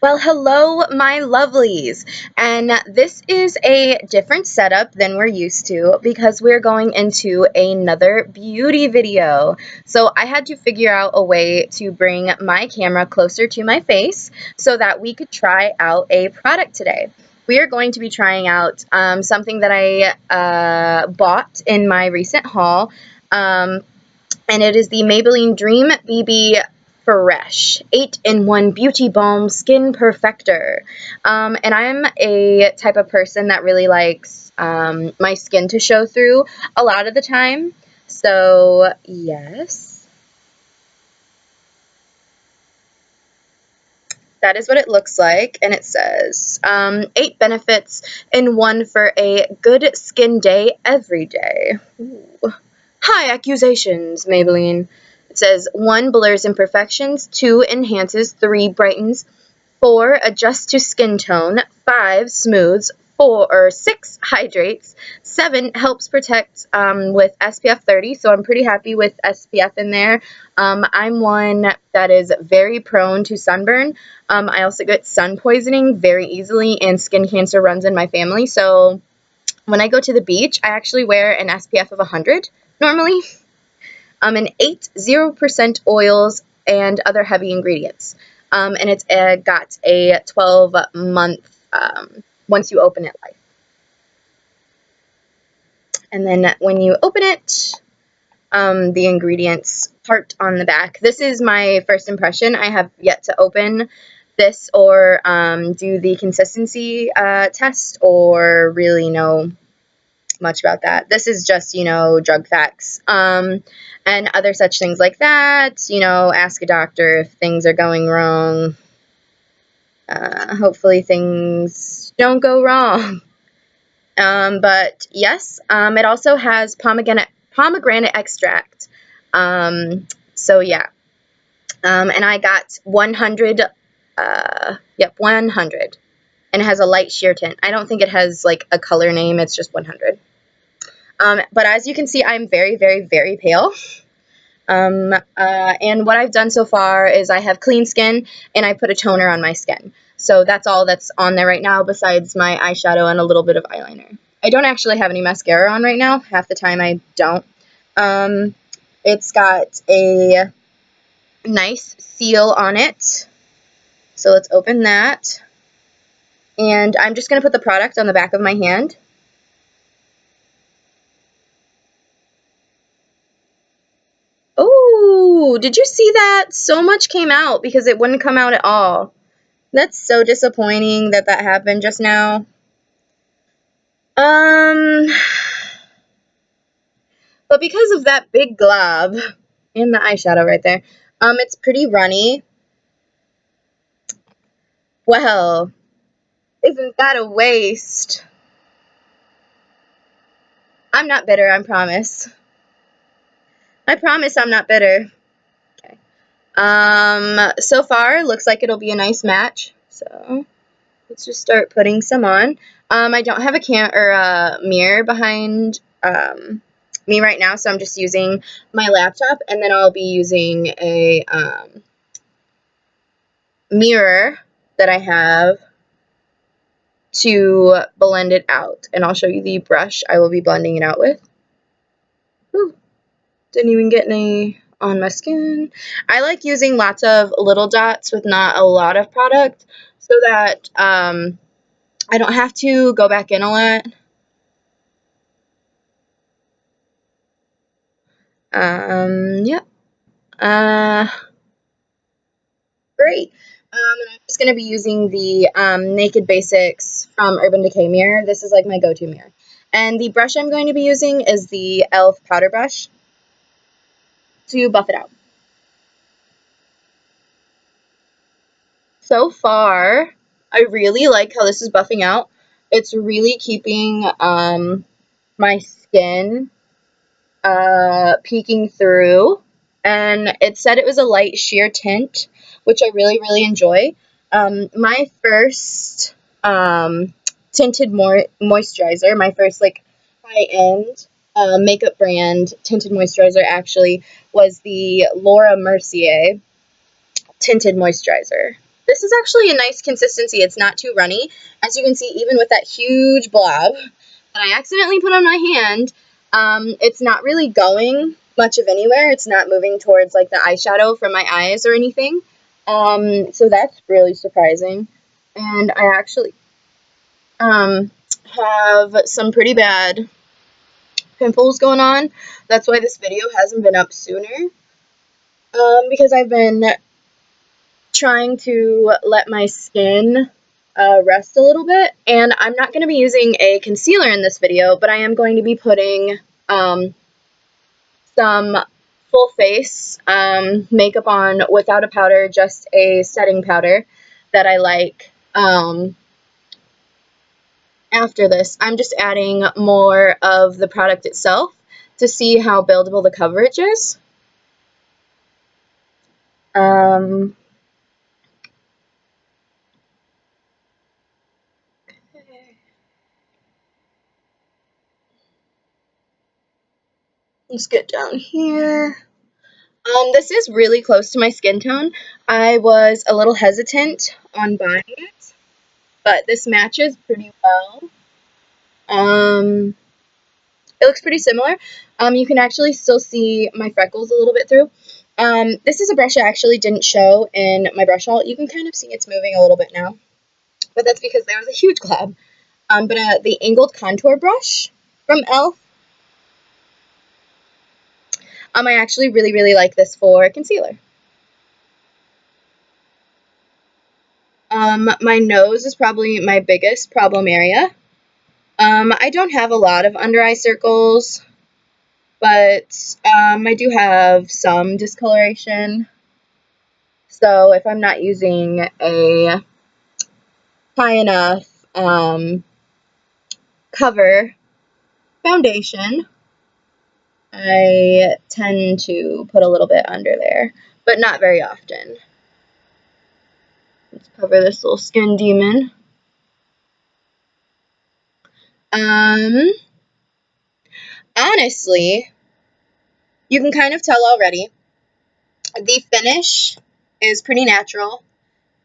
Well, hello, my lovelies. And this is a different setup than we're used to because we're going into another beauty video. So I had to figure out a way to bring my camera closer to my face so that we could try out a product today. We are going to be trying out something that I bought in my recent haul. And it is the Maybelline Dream BB Fresh 8-in-1 Beauty Balm Skin Perfector. And I'm a type of person that really likes my skin to show through a lot of the time. So, yes. That is what it looks like, and it says 8 benefits in 1 for a good skin day every day. Ooh. High accusations, Maybelline. It says 1 blurs imperfections, 2 enhances, 3 brightens, 4 adjusts to skin tone, 5 smooths, 6 hydrates, 7 helps protect with SPF 30, so I'm pretty happy with SPF in there. I'm one that is very prone to sunburn. I also get sun poisoning very easily, and skin cancer runs in my family, so when I go to the beach, I actually wear an SPF of 100 normally. And 0% oils and other heavy ingredients. And it's got a 12-month once you open it life. And then when you open it, the ingredients part on the back. This is my first impression. I have yet to open this or do the consistency test or really know much about that. This is just, drug facts and other such things like that. Ask a doctor if things are going wrong. Hopefully things don't go wrong. But yes, it also has pomegranate extract. So yeah. And I got 100. 100. And it has a light sheer tint. I don't think it has like a color name. It's just 100. But as you can see, I'm very, very, very pale. And what I've done so far is I have clean skin and I put a toner on my skin. So that's all that's on there right now besides my eyeshadow and a little bit of eyeliner. I don't actually have any mascara on right now. Half the time I don't. It's got a nice seal on it. So let's open that. And I'm just going to put the product on the back of my hand. Oh, did you see that? So much came out because it wouldn't come out at all. That's so disappointing that happened just now. But because of that big glob and the eyeshadow right there, it's pretty runny. Well, isn't that a waste? I'm not bitter, I promise. I promise I'm not bitter. Okay. So far, looks like it'll be a nice match. So, let's just start putting some on. I don't have a mirror behind me right now, so I'm just using my laptop, and then I'll be using a mirror that I have to blend it out. And I'll show you the brush I will be blending it out with. Whew. Didn't even get any on my skin. I like using lots of little dots with not a lot of product so that I don't have to go back in a lot. Yep. Great. And I'm just going to be using the Naked Basics from Urban Decay mirror. This is like my go-to mirror. And the brush I'm going to be using is the e.l.f. powder brush to buff it out. So far, I really like how this is buffing out. It's really keeping my skin peeking through. And it said it was a light sheer tint, which I really, really enjoy. My first tinted moisturizer, my first like high-end makeup brand tinted moisturizer actually was the Laura Mercier tinted moisturizer. This is actually a nice consistency. It's not too runny. As you can see, even with that huge blob that I accidentally put on my hand, it's not really going much of anywhere. It's not moving towards like the eyeshadow from my eyes or anything. So that's really surprising. And I actually have some pretty bad pimples going on. That's why this video hasn't been up sooner. Because I've been trying to let my skin rest a little bit, and I'm not going to be using a concealer in this video, but I am going to be putting some full face makeup on without a powder, just a setting powder that I like. After this, I'm just adding more of the product itself to see how buildable the coverage is. Let's get down here. This is really close to my skin tone. I was a little hesitant on buying it, but this matches pretty well. It looks pretty similar. You can actually still see my freckles a little bit through. This is a brush I actually didn't show in my brush haul. You can kind of see it's moving a little bit now, but that's because there was a huge collab. But the angled contour brush from e.l.f. I actually really like this for concealer. My nose is probably my biggest problem area. I don't have a lot of under eye circles, but I do have some discoloration. So if I'm not using a high enough cover foundation, I tend to put a little bit under there, but not very often. Let's cover this little skin demon. Honestly, you can kind of tell already. The finish is pretty natural.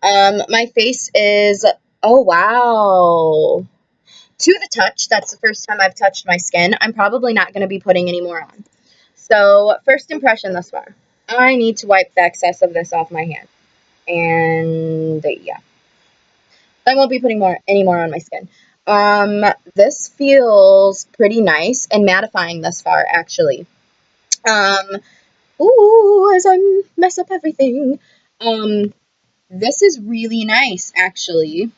My face is, oh wow. To the touch, that's the first time I've touched my skin. I'm probably not going to be putting any more on. So, first impression thus far. I need to wipe the excess of this off my hand. And, yeah. I won't be putting any more on my skin. This feels pretty nice and mattifying thus far, actually. Ooh, as I mess up everything. This is really nice, actually.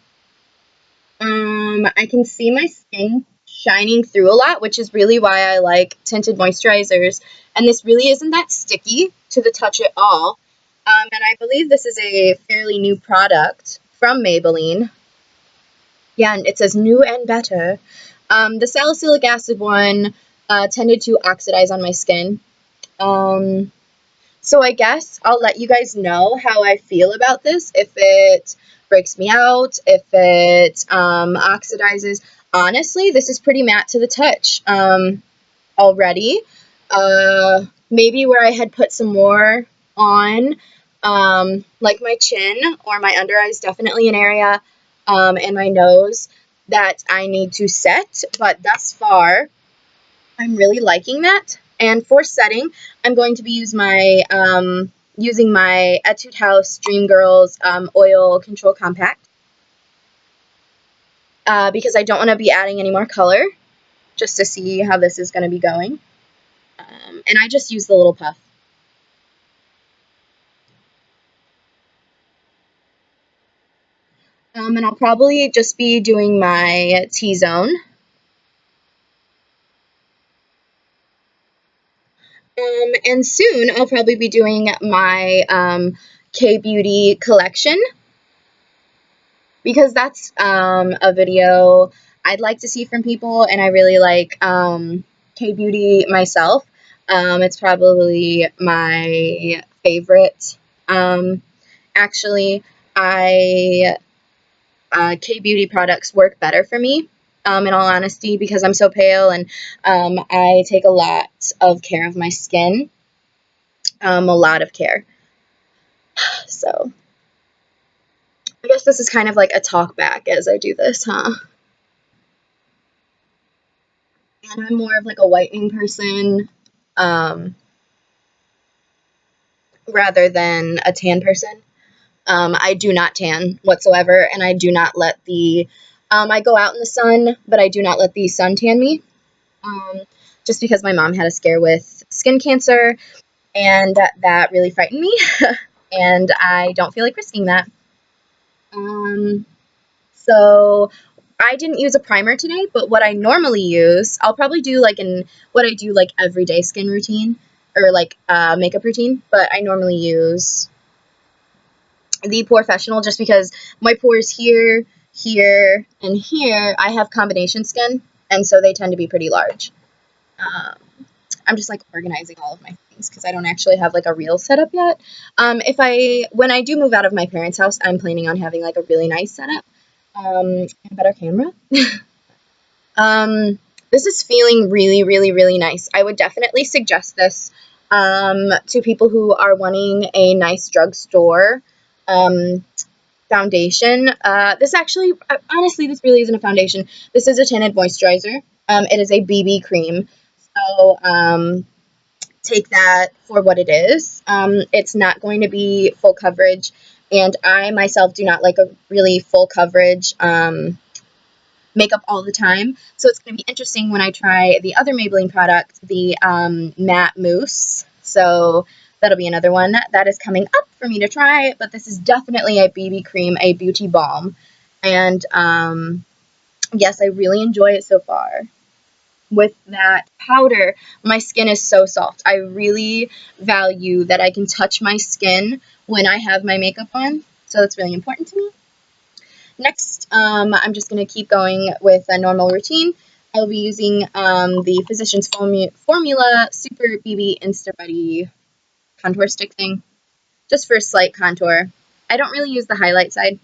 I can see my skin shining through a lot, which is really why I like tinted moisturizers. And this really isn't that sticky to the touch at all. And I believe this is a fairly new product from Maybelline. Yeah, and it says new and better. The salicylic acid one tended to oxidize on my skin. So I guess I'll let you guys know how I feel about this, if it breaks me out, if it oxidizes. Honestly, this is pretty matte to the touch already. Maybe where I had put some more on, like my chin or my under eyes, definitely an area, and my nose that I need to set, but thus far, I'm really liking that. And for setting, I'm going to be using my Etude House Dream Girls Oil Control Compact because I don't want to be adding any more color, just to see how this is going to be going. And I just use the little puff. And I'll probably just be doing my T-zone. And soon I'll probably be doing my K-Beauty collection, because that's a video I'd like to see from people, and I really like K-Beauty myself. It's probably my favorite. Actually, K-Beauty products work better for me, in all honesty, because I'm so pale and I take a lot of care of my skin, a lot of care. So, guess this is kind of like a talk back as I do this, huh? And I'm more of like a whitening person, rather than a tan person. I do not tan whatsoever, and I do not let the, I go out in the sun, but I do not let the sun tan me, just because my mom had a scare with skin cancer, and that really frightened me, and I don't feel like risking that. So I didn't use a primer today, but what I normally use, I'll probably do like what I do like everyday skin routine, or like makeup routine, but I normally use the Professional just because my pores here, here, and here, I have combination skin, and so they tend to be pretty large. I'm just like organizing all of my things because I don't actually have like a real setup yet. When I do move out of my parents' house, I'm planning on having like a really nice setup, and a better camera. This is feeling really, really, really nice. I would definitely suggest this to people who are wanting a nice drugstore foundation. This actually, honestly, this really isn't a foundation. This is a tinted moisturizer. It is a BB cream. So take that for what it is. It's not going to be full coverage, and I myself do not like a really full coverage makeup all the time. So it's going to be interesting when I try the other Maybelline product, the matte mousse. So that'll be another one that is coming up for me to try, but this is definitely a BB cream, a beauty balm. And yes, I really enjoy it so far. With that powder, my skin is so soft. I really value that I can touch my skin when I have my makeup on, so that's really important to me. Next, I'm just going to keep going with a normal routine. I'll be using the Physicians Formula Super BB Insta Buddy contour stick thing, just for a slight contour. I don't really use the highlight side.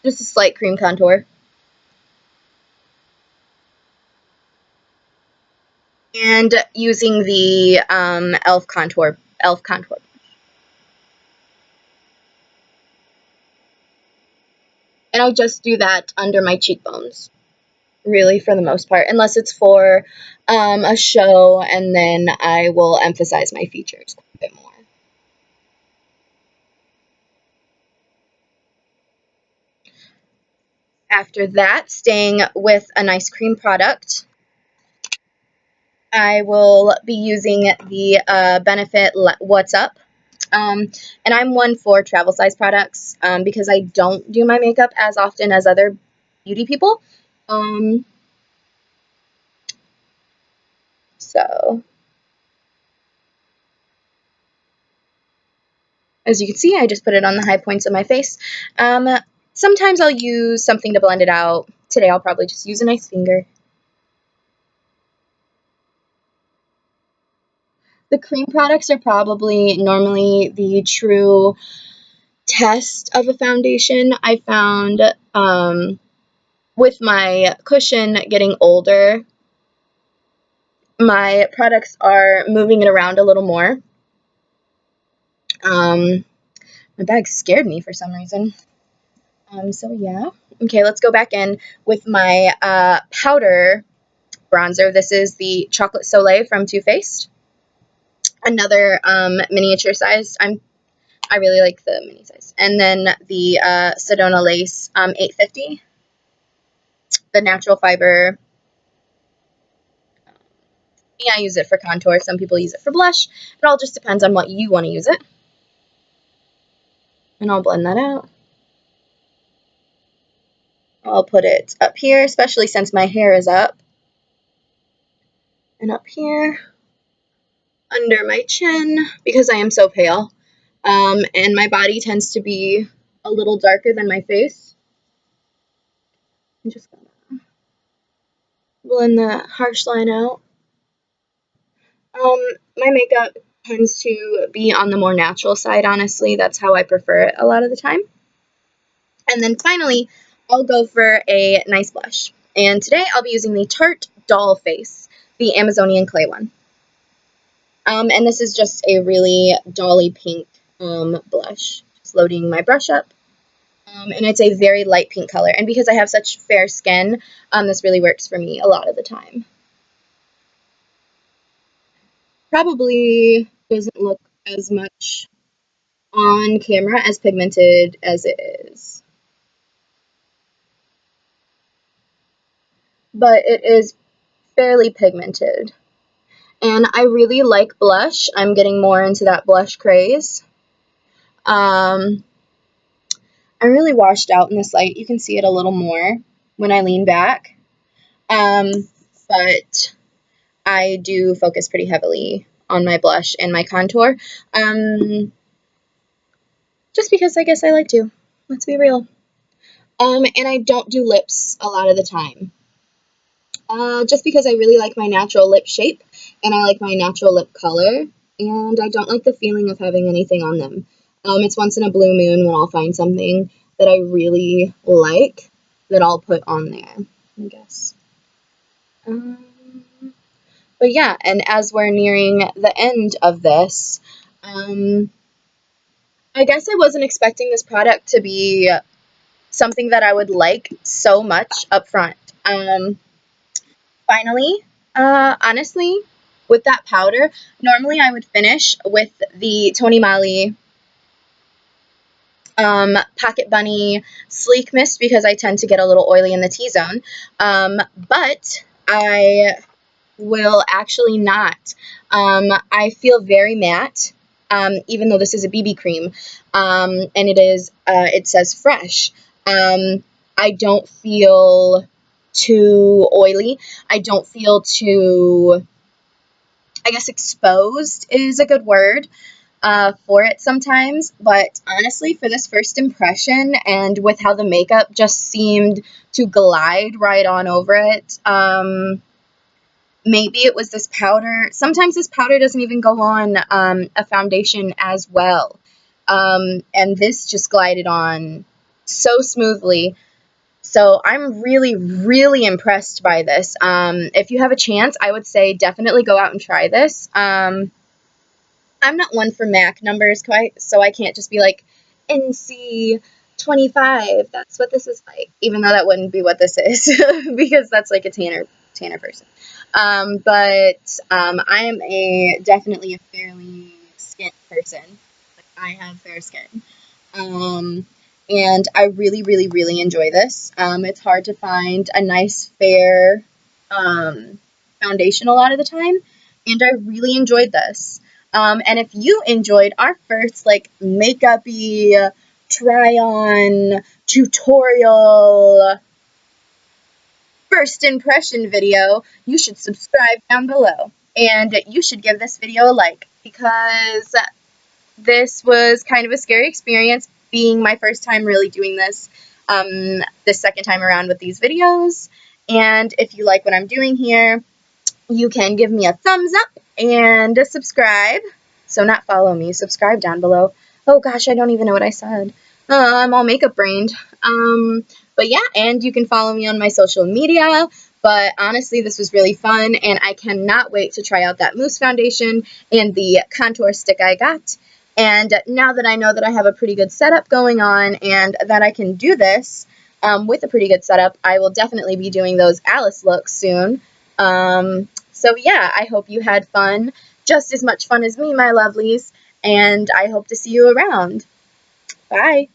Just a slight cream contour. And using the e.l.f. contour. And I just do that under my cheekbones, really, for the most part, unless it's for a show, and then I will emphasize my features quite a bit more. After that, staying with a nice cream product, I will be using the Benefit What's Up. And I'm one for travel size products because I don't do my makeup as often as other beauty people. So, as you can see, I just put it on the high points of my face. Sometimes I'll use something to blend it out. Today I'll probably just use a nice finger. The cream products are probably normally the true test of a foundation. I found with my cushion getting older, my products are moving it around a little more. My bag scared me for some reason. So yeah. Okay, let's go back in with my powder bronzer. This is the Chocolate Soleil from Too Faced. Another miniature size. I really like the mini size. And then the Sedona Lace 850. The natural fiber. Yeah, I use it for contour. Some people use it for blush. It all just depends on what you want to use it. And I'll blend that out. I'll put it up here, especially since my hair is up. And up here, under my chin, because I am so pale. And my body tends to be a little darker than my face. I'm just gonna blend the harsh line out. My makeup tends to be on the more natural side, honestly. That's how I prefer it a lot of the time. And then finally, I'll go for a nice blush. And today I'll be using the Tarte Doll Face, the Amazonian clay one. And this is just a really dolly pink blush. Just loading my brush up. And it's a very light pink color. And because I have such fair skin, this really works for me a lot of the time. Probably doesn't look as much on camera as pigmented as it is. But it is fairly pigmented. And I really like blush. I'm getting more into that blush craze. I'm really washed out in this light. You can see it a little more when I lean back. But I do focus pretty heavily on my blush and my contour. Just because I guess I like to. Let's be real. And I don't do lips a lot of the time. Just because I really like my natural lip shape, and I like my natural lip color, and I don't like the feeling of having anything on them. It's once in a blue moon when I'll find something that I really like that I'll put on there, I guess. But yeah, and as we're nearing the end of this, I guess I wasn't expecting this product to be something that I would like so much up front. Finally, honestly, with that powder, normally I would finish with the Tony Moly Pocket Bunny Sleek Mist because I tend to get a little oily in the T-zone. But I will actually not. I feel very matte, even though this is a BB cream, and it says fresh. I don't feel too oily. I don't feel too, I guess exposed is a good word for it sometimes, but honestly, for this first impression and with how the makeup just seemed to glide right on over it, maybe it was this powder. Sometimes this powder doesn't even go on a foundation as well, and this just glided on so smoothly. So I'm really, really impressed by this. If you have a chance, I would say definitely go out and try this. I'm not one for MAC numbers, so I can't just be like, NC 25, that's what this is like, even though that wouldn't be what this is, because that's like a tanner person. But I am definitely a fairly skinned person. Like, I have fair skin. And I really, really, really enjoy this. It's hard to find a nice, fair foundation a lot of the time, and I really enjoyed this. And if you enjoyed our first, like, makeup-y, try-on, tutorial, first impression video, you should subscribe down below. And you should give this video a like, because this was kind of a scary experience, being my first time really doing this, the second time around with these videos. And if you like what I'm doing here, you can give me a thumbs up and subscribe. So not follow me, subscribe down below. Oh gosh, I don't even know what I said. I'm all makeup brained. But yeah, and you can follow me on my social media. But honestly, this was really fun, and I cannot wait to try out that mousse foundation and the contour stick I got. And now that I know that I have a pretty good setup going on and that I can do this with a pretty good setup, I will definitely be doing those Alice looks soon. So yeah, I hope you had fun, just as much fun as me, my lovelies, and I hope to see you around. Bye.